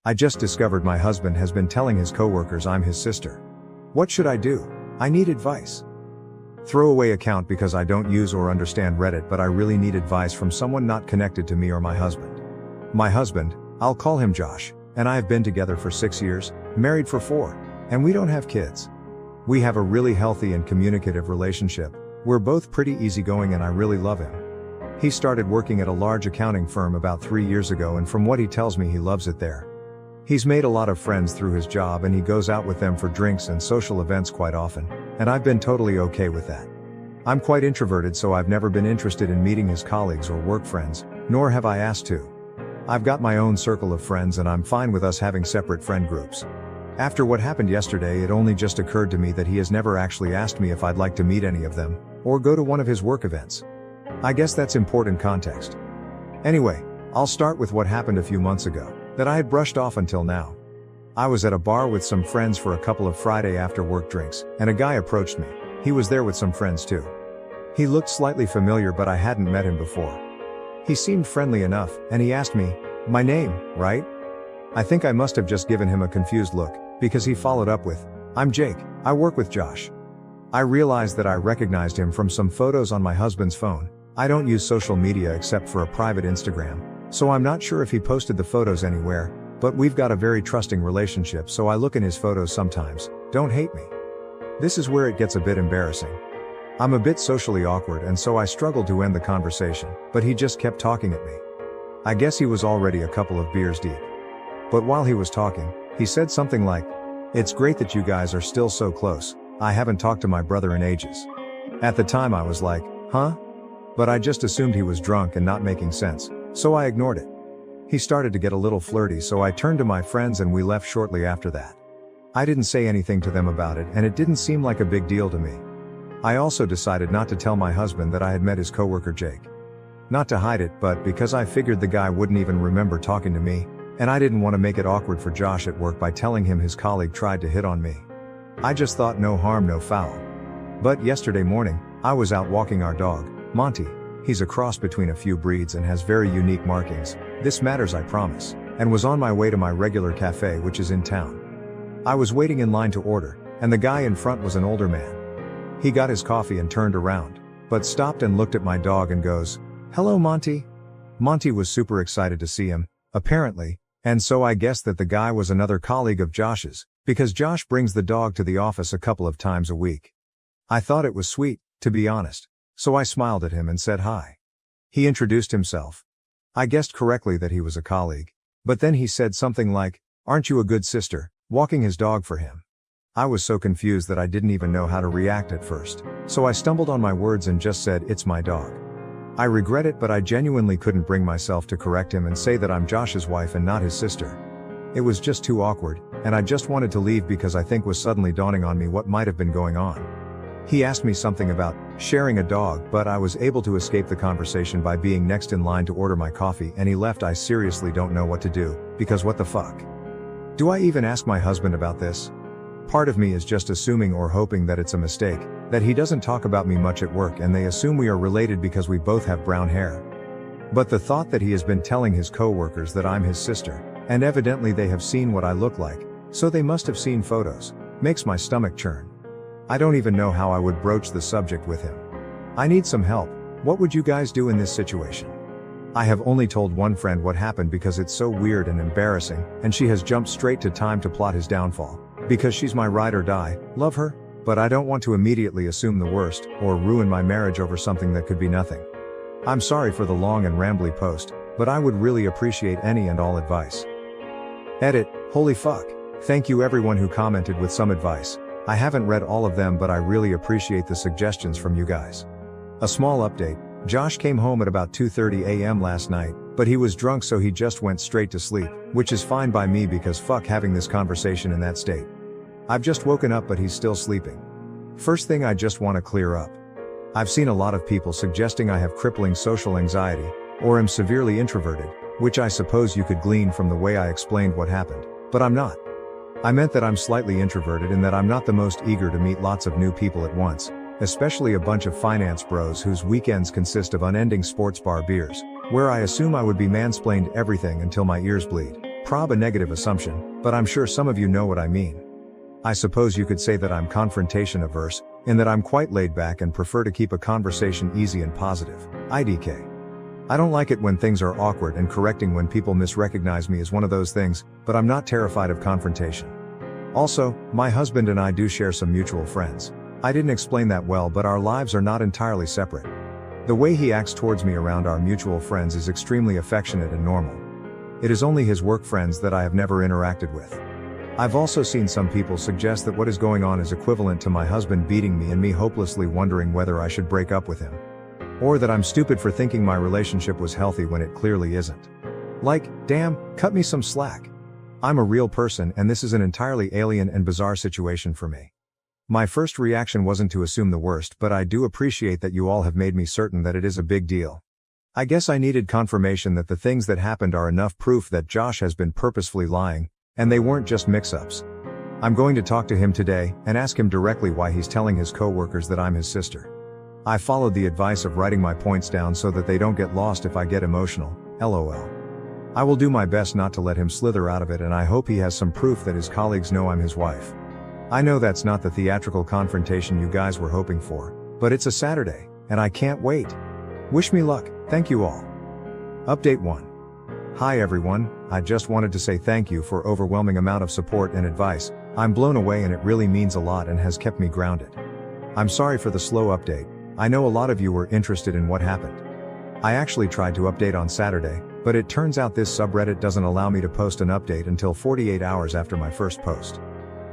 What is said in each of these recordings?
I just discovered my husband has been telling his coworkers I'm his sister. What should I do? I need advice. Throwaway account because I don't use or understand Reddit, but I really need advice from someone not connected to me or my husband. My husband, I'll call him Josh, and I have been together for 6 years, married for 4, and we don't have kids. We have a really healthy and communicative relationship. We're both pretty easygoing and I really love him. He started working at a large accounting firm about 3 years ago, and from what he tells me, he loves it there. He's made a lot of friends through his job and he goes out with them for drinks and social events quite often, and I've been totally okay with that. I'm quite introverted, so I've never been interested in meeting his colleagues or work friends, nor have I asked to. I've got my own circle of friends and I'm fine with us having separate friend groups. After what happened yesterday, it only just occurred to me that he has never actually asked me if I'd like to meet any of them, or go to one of his work events. I guess that's important context. Anyway, I'll start with what happened a few months ago, that I had brushed off until now. I was at a bar with some friends for a couple of Friday after work drinks, and a guy approached me. He was there with some friends too. He looked slightly familiar, but I hadn't met him before. He seemed friendly enough, and he asked me, "My name, right?" I think I must have just given him a confused look, because he followed up with, "I'm Jake, I work with Josh." I realized that I recognized him from some photos on my husband's phone. I don't use social media except for a private Instagram, so I'm not sure if he posted the photos anywhere, but we've got a very trusting relationship, so I look in his photos sometimes. Don't hate me. This is where it gets a bit embarrassing. I'm a bit socially awkward, and so I struggled to end the conversation, but he just kept talking at me. I guess he was already a couple of beers deep. But while he was talking, he said something like, "It's great that you guys are still so close. I haven't talked to my brother in ages." At the time I was like, huh? But I just assumed he was drunk and not making sense, so I ignored it. He started to get a little flirty, so I turned to my friends and we left shortly after that. I didn't say anything to them about it, and it didn't seem like a big deal to me. I also decided not to tell my husband that I had met his coworker Jake. Not to hide it, but because I figured the guy wouldn't even remember talking to me, and I didn't want to make it awkward for Josh at work by telling him his colleague tried to hit on me. I just thought no harm, no foul. But yesterday morning, I was out walking our dog, Monty. He's a cross between a few breeds and has very unique markings. This matters, I promise. And was on my way to my regular cafe, which is in town. I was waiting in line to order, and the guy in front was an older man. He got his coffee and turned around, but stopped and looked at my dog and goes, "Hello, Monty." Monty was super excited to see him, apparently, and so I guessed that the guy was another colleague of Josh's, because Josh brings the dog to the office a couple of times a week. I thought it was sweet, to be honest, so I smiled at him and said hi. He introduced himself. I guessed correctly that he was a colleague, but then he said something like, "Aren't you a good sister?" walking his dog for him. I was so confused that I didn't even know how to react at first, so I stumbled on my words and just said, "It's my dog." I regret it, but I genuinely couldn't bring myself to correct him and say that I'm Josh's wife and not his sister. It was just too awkward, and I just wanted to leave because I think was suddenly dawning on me what might have been going on. He asked me something about sharing a dog, but I was able to escape the conversation by being next in line to order my coffee, and he left. I seriously don't know what to do, because what the fuck? Do I even ask my husband about this? Part of me is just assuming or hoping that it's a mistake, that he doesn't talk about me much at work and they assume we are related because we both have brown hair. But the thought that he has been telling his coworkers that I'm his sister, and evidently they have seen what I look like, so they must have seen photos, makes my stomach churn. I don't even know how I would broach the subject with him. I need some help. What would you guys do in this situation? I have only told one friend what happened because it's so weird and embarrassing, and she has jumped straight to time to plot his downfall. Because she's my ride or die, love her, but I don't want to immediately assume the worst, or ruin my marriage over something that could be nothing. I'm sorry for the long and rambly post, but I would really appreciate any and all advice. Edit, holy fuck. Thank you everyone who commented with some advice. I haven't read all of them, but I really appreciate the suggestions from you guys. A small update, Josh came home at about 2:30 a.m. last night, but he was drunk, so he just went straight to sleep, which is fine by me because fuck having this conversation in that state. I've just woken up, but he's still sleeping. First thing I just want to clear up. I've seen a lot of people suggesting I have crippling social anxiety, or am severely introverted, which I suppose you could glean from the way I explained what happened, but I'm not. I meant that I'm slightly introverted and that I'm not the most eager to meet lots of new people at once, especially a bunch of finance bros whose weekends consist of unending sports bar beers, where I assume I would be mansplained everything until my ears bleed. Prob a negative assumption, but I'm sure some of you know what I mean. I suppose you could say that I'm confrontation averse, in that I'm quite laid back and prefer to keep a conversation easy and positive. IDK. I don't like it when things are awkward, and correcting when people misrecognize me is one of those things, but I'm not terrified of confrontation. Also, my husband and I do share some mutual friends. I didn't explain that well, but our lives are not entirely separate. The way he acts towards me around our mutual friends is extremely affectionate and normal. It is only his work friends that I have never interacted with. I've also seen some people suggest that what is going on is equivalent to my husband beating me and me hopelessly wondering whether I should break up with him. Or that I'm stupid for thinking my relationship was healthy when it clearly isn't. Like, damn, cut me some slack. I'm a real person, and this is an entirely alien and bizarre situation for me. My first reaction wasn't to assume the worst, but I do appreciate that you all have made me certain that it is a big deal. I guess I needed confirmation that the things that happened are enough proof that Josh has been purposefully lying, and they weren't just mix-ups. I'm going to talk to him today, and ask him directly why he's telling his coworkers that I'm his sister. I followed the advice of writing my points down so that they don't get lost if I get emotional, lol. I will do my best not to let him slither out of it, and I hope he has some proof that his colleagues know I'm his wife. I know that's not the theatrical confrontation you guys were hoping for, but it's a Saturday, and I can't wait. Wish me luck, thank you all. Update 1. Hi everyone, I just wanted to say thank you for overwhelming amount of support and advice. I'm blown away and it really means a lot and has kept me grounded. I'm sorry for the slow update. I know a lot of you were interested in what happened. I actually tried to update on Saturday, but it turns out this subreddit doesn't allow me to post an update until 48 hours after my first post.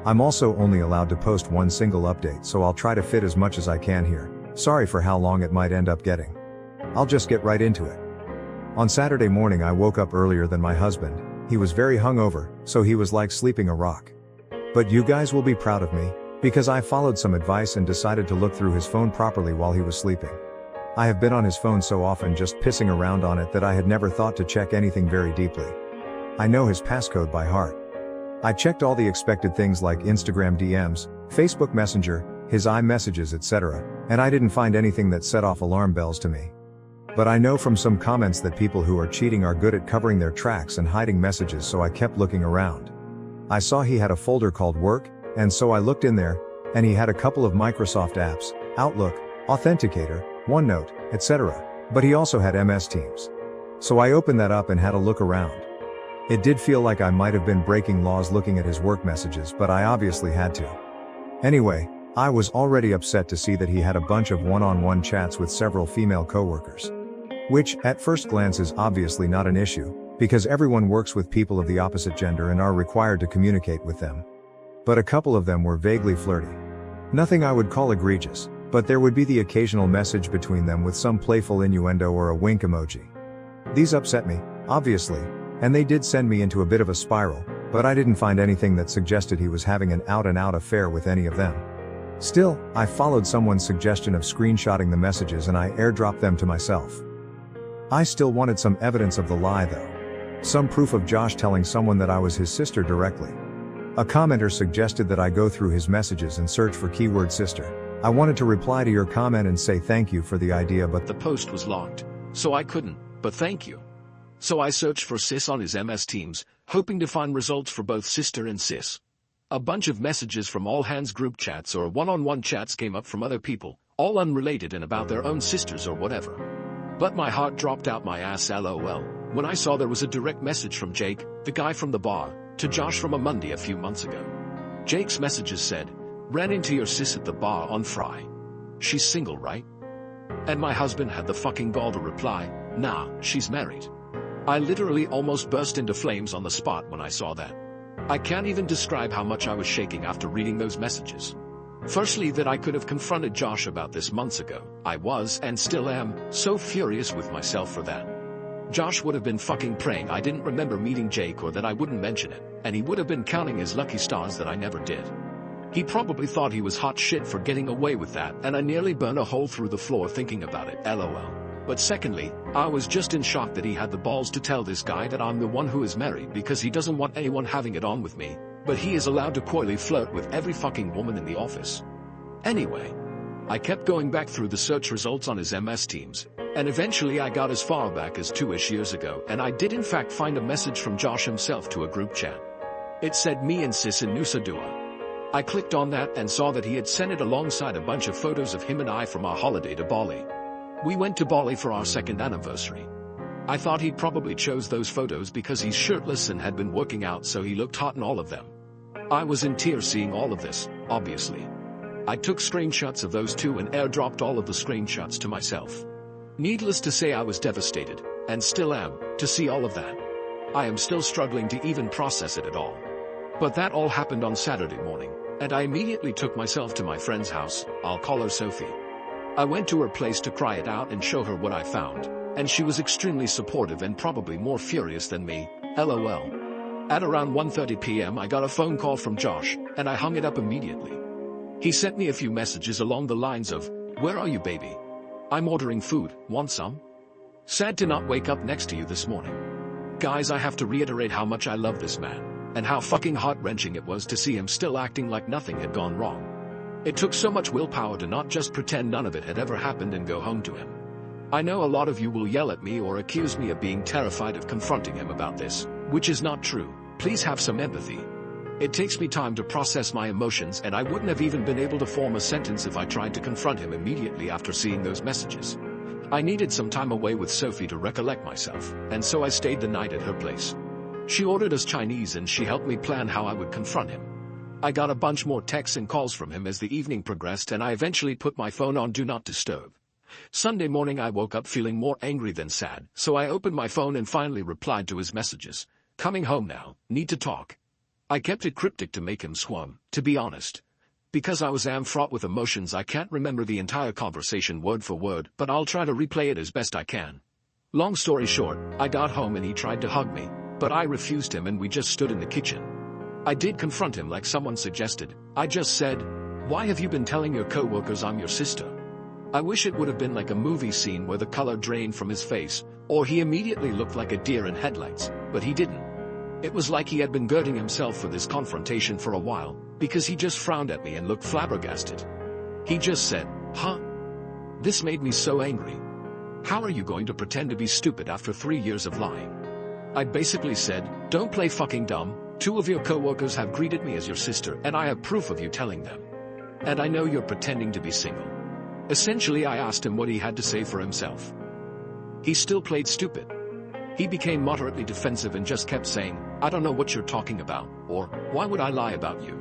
I'm also only allowed to post one single update, so I'll try to fit as much as I can here. Sorry for how long it might end up getting. I'll just get right into it. On Saturday morning I woke up earlier than my husband. He was very hungover, so he was like sleeping a rock. But you guys will be proud of me, because I followed some advice and decided to look through his phone properly while he was sleeping. I have been on his phone so often just pissing around on it that I had never thought to check anything very deeply. I know his passcode by heart. I checked all the expected things like Instagram DMs, Facebook Messenger, his iMessages, etc., and I didn't find anything that set off alarm bells to me. But I know from some comments that people who are cheating are good at covering their tracks and hiding messages, so I kept looking around. I saw he had a folder called Work, and so I looked in there, and he had a couple of Microsoft apps, Outlook, Authenticator, OneNote, etc., but he also had MS Teams. So I opened that up and had a look around. It did feel like I might have been breaking laws looking at his work messages, but I obviously had to. Anyway, I was already upset to see that he had a bunch of one-on-one chats with several female coworkers. Which, at first glance, is obviously not an issue, because everyone works with people of the opposite gender and are required to communicate with them. But a couple of them were vaguely flirty. Nothing I would call egregious, but there would be the occasional message between them with some playful innuendo or a wink emoji. These upset me, obviously, and they did send me into a bit of a spiral, but I didn't find anything that suggested he was having an out-and-out affair with any of them. Still, I followed someone's suggestion of screenshotting the messages and I airdropped them to myself. I still wanted some evidence of the lie though. Some proof of Josh telling someone that I was his sister directly. A commenter suggested that I go through his messages and search for keyword sister. I wanted to reply to your comment and say thank you for the idea, but the post was locked, so I couldn't, but thank you. So I searched for sis on his MS Teams, hoping to find results for both sister and sis. A bunch of messages from all hands group chats or one-on-one chats came up from other people, all unrelated and about their own sisters or whatever. But my heart dropped out my ass lol when I saw there was a direct message from Jake, the guy from the bar, to Josh from a Monday a few months ago. Jake's messages said, "Ran into your sis at the bar on Fry. She's single, right?" And my husband had the fucking gall to reply, "Nah, she's married." I literally almost burst into flames on the spot when I saw that. I can't even describe how much I was shaking after reading those messages. Firstly, that I could have confronted Josh about this months ago. I was, and still am, so furious with myself for that. Josh would have been fucking praying I didn't remember meeting Jake or that I wouldn't mention it, and he would have been counting his lucky stars that I never did. He probably thought he was hot shit for getting away with that, and I nearly burned a hole through the floor thinking about it, lol. But secondly, I was just in shock that he had the balls to tell this guy that I'm the one who is married because he doesn't want anyone having it on with me, but he is allowed to coyly flirt with every fucking woman in the office. Anyway, I kept going back through the search results on his MS Teams, and eventually I got as far back as 2-ish years ago, and I did in fact find a message from Josh himself to a group chat. It said me and sis in Nusa Dua. I clicked on that and saw that he had sent it alongside a bunch of photos of him and I from our holiday to Bali. We went to Bali for our second anniversary. I thought he probably chose those photos because he's shirtless and had been working out, so he looked hot in all of them. I was in tears seeing all of this, obviously. I took screenshots of those two and airdropped all of the screenshots to myself. Needless to say, I was devastated, and still am, to see all of that. I am still struggling to even process it at all. But that all happened on Saturday morning, and I immediately took myself to my friend's house. I'll call her Sophie. I went to her place to cry it out and show her what I found, and she was extremely supportive and probably more furious than me, LOL. At around 1:30 p.m. I got a phone call from Josh, and I hung it up immediately. He sent me a few messages along the lines of, "Where are you, baby? I'm ordering food, want some? Sad to not wake up next to you this morning." Guys, I have to reiterate how much I love this man, and how fucking heart-wrenching it was to see him still acting like nothing had gone wrong. It took so much willpower to not just pretend none of it had ever happened and go home to him. I know a lot of you will yell at me or accuse me of being terrified of confronting him about this, which is not true. Please have some empathy. It takes me time to process my emotions, and I wouldn't have even been able to form a sentence if I tried to confront him immediately after seeing those messages. I needed some time away with Sophie to recollect myself, and so I stayed the night at her place. She ordered us Chinese and she helped me plan how I would confront him. I got a bunch more texts and calls from him as the evening progressed, and I eventually put my phone on Do Not Disturb. Sunday morning I woke up feeling more angry than sad, so I opened my phone and finally replied to his messages. "Coming home now, need to talk." I kept it cryptic to make him squirm, to be honest. Because I was fraught with emotions, I can't remember the entire conversation word for word, but I'll try to replay it as best I can. Long story short, I got home and he tried to hug me, but I refused him and we just stood in the kitchen. I did confront him like someone suggested. I just said, "Why have you been telling your co-workers I'm your sister?" I wish it would have been like a movie scene where the color drained from his face, or he immediately looked like a deer in headlights, but he didn't. It was like he had been girding himself for this confrontation for a while, because he just frowned at me and looked flabbergasted. He just said, "Huh?" This made me so angry. How are you going to pretend to be stupid after 3 years of lying? I basically said, "Don't play fucking dumb. 2 of your co-workers have greeted me as your sister, and I have proof of you telling them. And I know you're pretending to be single." Essentially, I asked him what he had to say for himself. He still played stupid. He became moderately defensive and just kept saying, "I don't know what you're talking about," or, "Why would I lie about you?"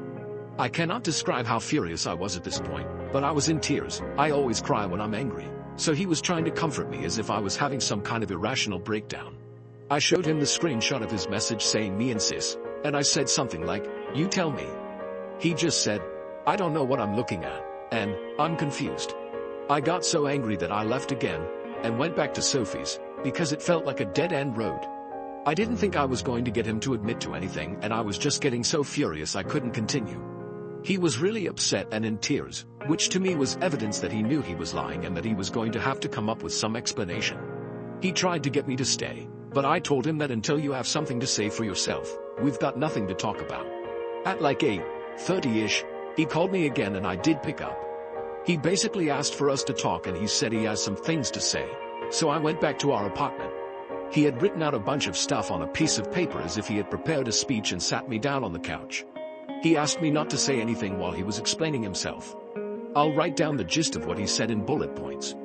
I cannot describe how furious I was at this point, but I was in tears. I always cry when I'm angry, so he was trying to comfort me as if I was having some kind of irrational breakdown. I showed him the screenshot of his message saying "me and sis," and I said something like, "You tell me." He just said, "I don't know what I'm looking at," and, "I'm confused." I got so angry that I left again, and went back to Sophie's, because it felt like a dead-end road. I didn't think I was going to get him to admit to anything, and I was just getting so furious I couldn't continue. He was really upset and in tears, which to me was evidence that he knew he was lying and that he was going to have to come up with some explanation. He tried to get me to stay, but I told him that until you have something to say for yourself, we've got nothing to talk about. At like 8:30-ish, he called me again and I did pick up. He basically asked for us to talk and he said he has some things to say, so I went back to our apartment. He had written out a bunch of stuff on a piece of paper as if he had prepared a speech and sat me down on the couch. He asked me not to say anything while he was explaining himself. I'll write down the gist of what he said in bullet points.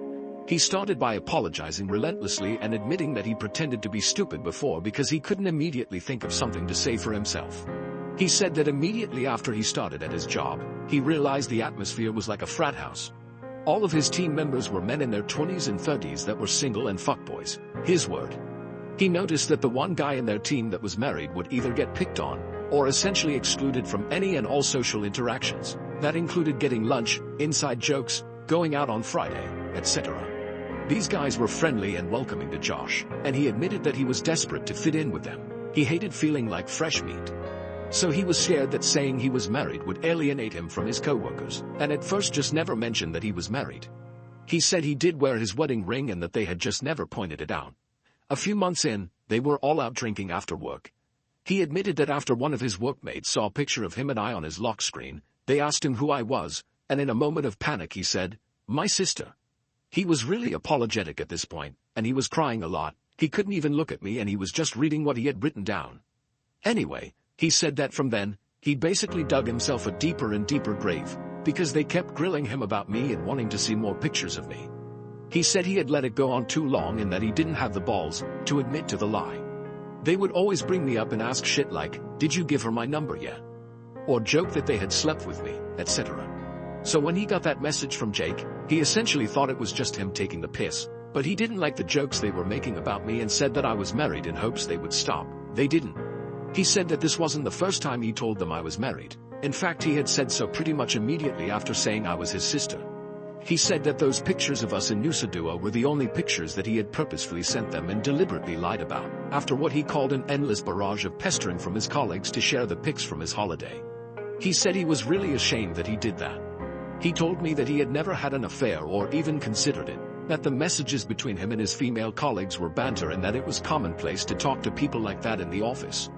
He started by apologizing relentlessly and admitting that he pretended to be stupid before because he couldn't immediately think of something to say for himself. He said that immediately after he started at his job, he realized the atmosphere was like a frat house. All of his team members were men in their 20s and 30s that were single and fuckboys, his word. He noticed that the one guy in their team that was married would either get picked on, or essentially excluded from any and all social interactions. That included getting lunch, inside jokes, going out on Friday, etc. These guys were friendly and welcoming to Josh, and he admitted that he was desperate to fit in with them. He hated feeling like fresh meat. So he was scared that saying he was married would alienate him from his co-workers, and at first just never mentioned that he was married. He said he did wear his wedding ring and that they had just never pointed it out. A few months in, they were all out drinking after work. He admitted that after one of his workmates saw a picture of him and I on his lock screen, they asked him who I was, and in a moment of panic he said, My sister. He was really apologetic at this point, and he was crying a lot. He couldn't even look at me and he was just reading what he had written down. Anyway, he said that from then, he basically dug himself a deeper and deeper grave, because they kept grilling him about me and wanting to see more pictures of me. He said he had let it go on too long and that he didn't have the balls to admit to the lie. They would always bring me up and ask shit like, "Did you give her my number yet?" Or joke that they had slept with me, etc. So when he got that message from Jake, he essentially thought it was just him taking the piss, but he didn't like the jokes they were making about me and said that I was married in hopes they would stop. They didn't. He said that this wasn't the first time he told them I was married. In fact, he had said so pretty much immediately after saying I was his sister. He said that those pictures of us in Nusa Dua were the only pictures that he had purposefully sent them and deliberately lied about, after what he called an endless barrage of pestering from his colleagues to share the pics from his holiday. He said he was really ashamed that he did that. He told me that he had never had an affair or even considered it, that the messages between him and his female colleagues were banter and that it was commonplace to talk to people like that in the office.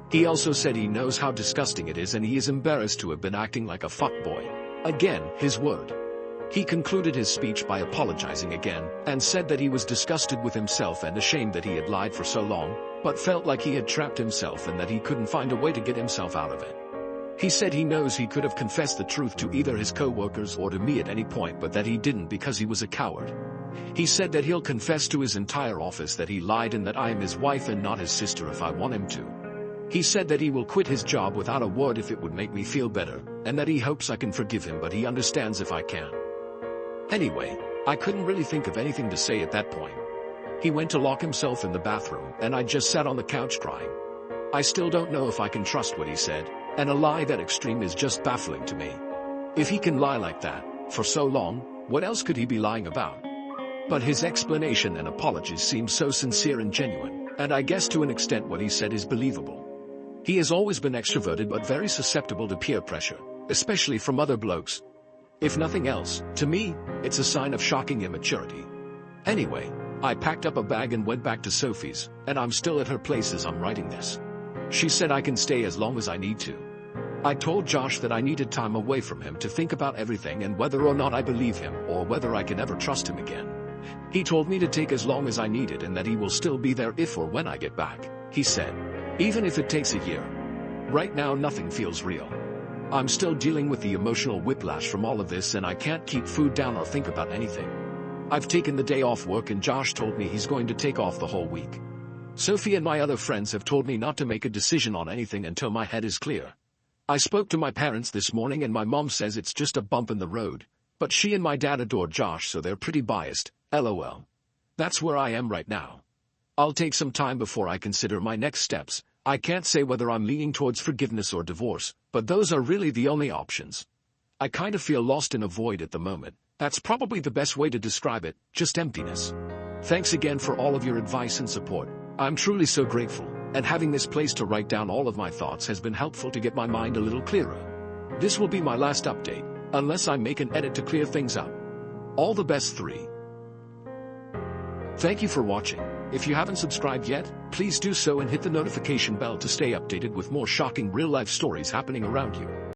He also said he knows how disgusting it is and he is embarrassed to have been acting like a fuckboy. Again, his word. He concluded his speech by apologizing again, and said that he was disgusted with himself and ashamed that he had lied for so long, but felt like he had trapped himself and that he couldn't find a way to get himself out of it. He said he knows he could have confessed the truth to either his co-workers or to me at any point, but that he didn't because he was a coward. He said that he'll confess to his entire office that he lied and that I am his wife and not his sister if I want him to. He said that he will quit his job without a word if it would make me feel better, and that he hopes I can forgive him, but he understands if I can't. Anyway, I couldn't really think of anything to say at that point. He went to lock himself in the bathroom, and I just sat on the couch crying. I still don't know if I can trust what he said, and a lie that extreme is just baffling to me. If he can lie like that, for so long, what else could he be lying about? But his explanation and apologies seem so sincere and genuine, and I guess to an extent what he said is believable. He has always been extroverted but very susceptible to peer pressure, especially from other blokes. If nothing else, to me, it's a sign of shocking immaturity. Anyway, I packed up a bag and went back to Sophie's, and I'm still at her place as I'm writing this. She said I can stay as long as I need to. I told Josh that I needed time away from him to think about everything and whether or not I believe him or whether I can ever trust him again. He told me to take as long as I needed and that he will still be there if or when I get back, he said. Even if it takes a year. Right now nothing feels real. I'm still dealing with the emotional whiplash from all of this and I can't keep food down or think about anything. I've taken the day off work and Josh told me he's going to take off the whole week. Sophie and my other friends have told me not to make a decision on anything until my head is clear. I spoke to my parents this morning and my mom says it's just a bump in the road, but she and my dad adore Josh so they're pretty biased, lol. That's where I am right now. I'll take some time before I consider my next steps. I can't say whether I'm leaning towards forgiveness or divorce, but those are really the only options. I kind of feel lost in a void at the moment. That's probably the best way to describe it, just emptiness. Thanks again for all of your advice and support. I'm truly so grateful, and having this place to write down all of my thoughts has been helpful to get my mind a little clearer. This will be my last update, unless I make an edit to clear things up. All the best, 3. Thank you for watching. If you haven't subscribed yet, please do so and hit the notification bell to stay updated with more shocking real-life stories happening around you.